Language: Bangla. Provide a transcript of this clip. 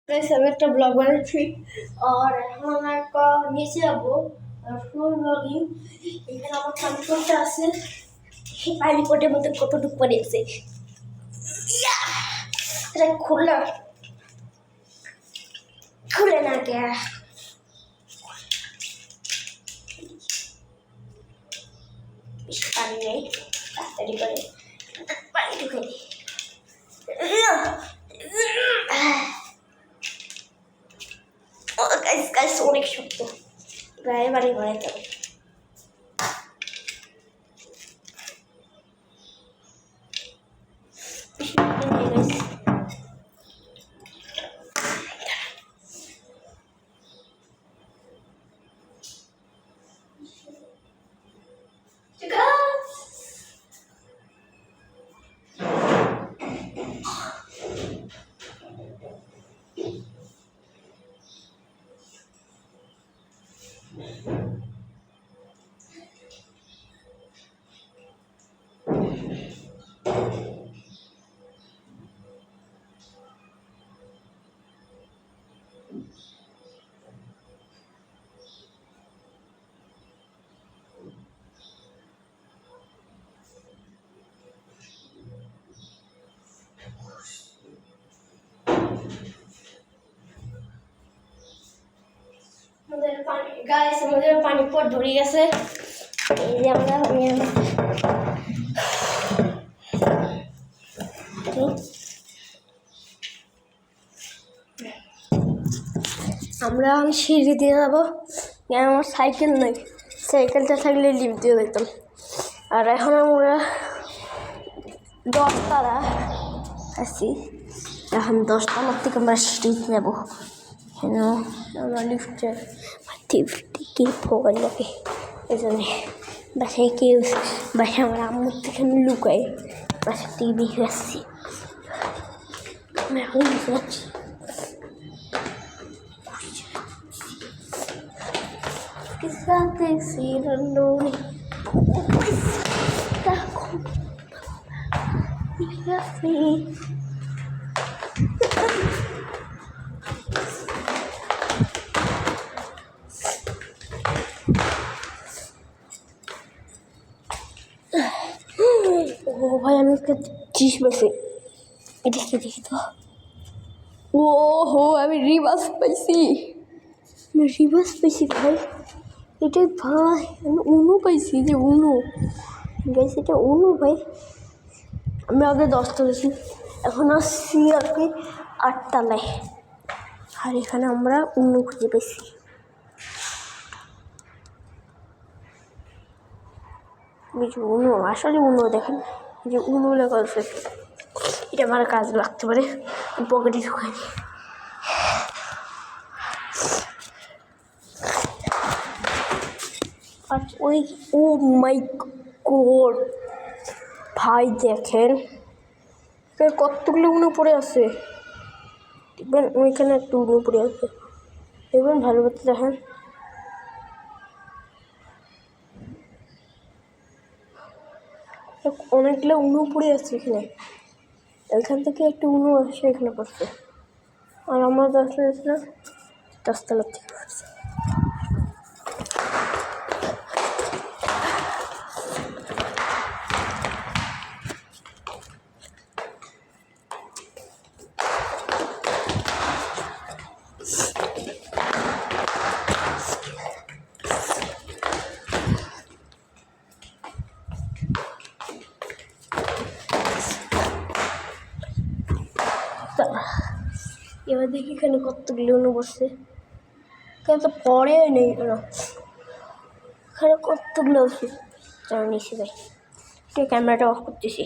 गाइस আমি একটা ব্লগ বানাচ্ছি আর এখন আমরা একটা নিচে যাবো ফ্লোর ব্লগিং। এখানে আমার পানিপটটা আছে, এই পানিপটের মধ্যে কতটুকু পানি আছে এটা খুলে না কে বেশি পানি নেই, তাড়াতাড়ি করে পানি ঢুকে দিই। গাইস অনেক শক্ত, গায়ে বাড়ি বাড়াইতে হবে। গাইস আমাদের পানিপট ধরে গেছে, এই যে আমরা সিঁড়ি দিয়ে যাবো, আমার সাইকেল নেই, সাইকেলটা থাকলে লিফট দিয়ে যেতাম। আর এখন আমরা 10 তলা আছি, এখন 10 তলার থেকে আমরা সিঁড়ি নেবো। আমরা লিফটে কি ফোন লাগে, এই জন্যে বাসায় বাসায় আমার আম্মুর থেকে আমি লুকাই, বাসার থেকে বেশি আসছি। আমি এখন যাচ্ছি, ও ভাই আমি একটা চিজ পেয়েছি, দেখি তো। ও হো আমি রিভার্স পাইছি ভাই, এটাই ভাই আমি উনো পাইছি, যে উনো গাইস, এটা উনো ভাই। আমি আগে 10 তলাছি, এখন আসছি আর কি 8 তলায়, আর এখানে আমরা উনো খুঁজে পেয়েছি। উনো আসলে উনো দেখেন, যে উনো লেখা আছে, এটা আমার কাজ লাগতে পারে, পকেটে ঢুকাই। আর ওই ও মাই গড ভাই দেখেন কতগুলো উনো পড়ে আছে, দেখবেন ওইখানে একটু উনো পড়ে আছে, দেখবেন ভালো করতে দেখেন। অনেকগুলো উনো পড়ে আছে এখান থেকে একটু উনো আসছে, এখানে পড়ছে। আর আমার 10 তলার থেকে পড়ছে। এবার দেখি এখানে কতগুলো উনো বসছে, কেন তো পরে নেই কেন, এখানে কতগুলো আছে। নিচে যাই, ক্যামেরাটা অফ করতেছি।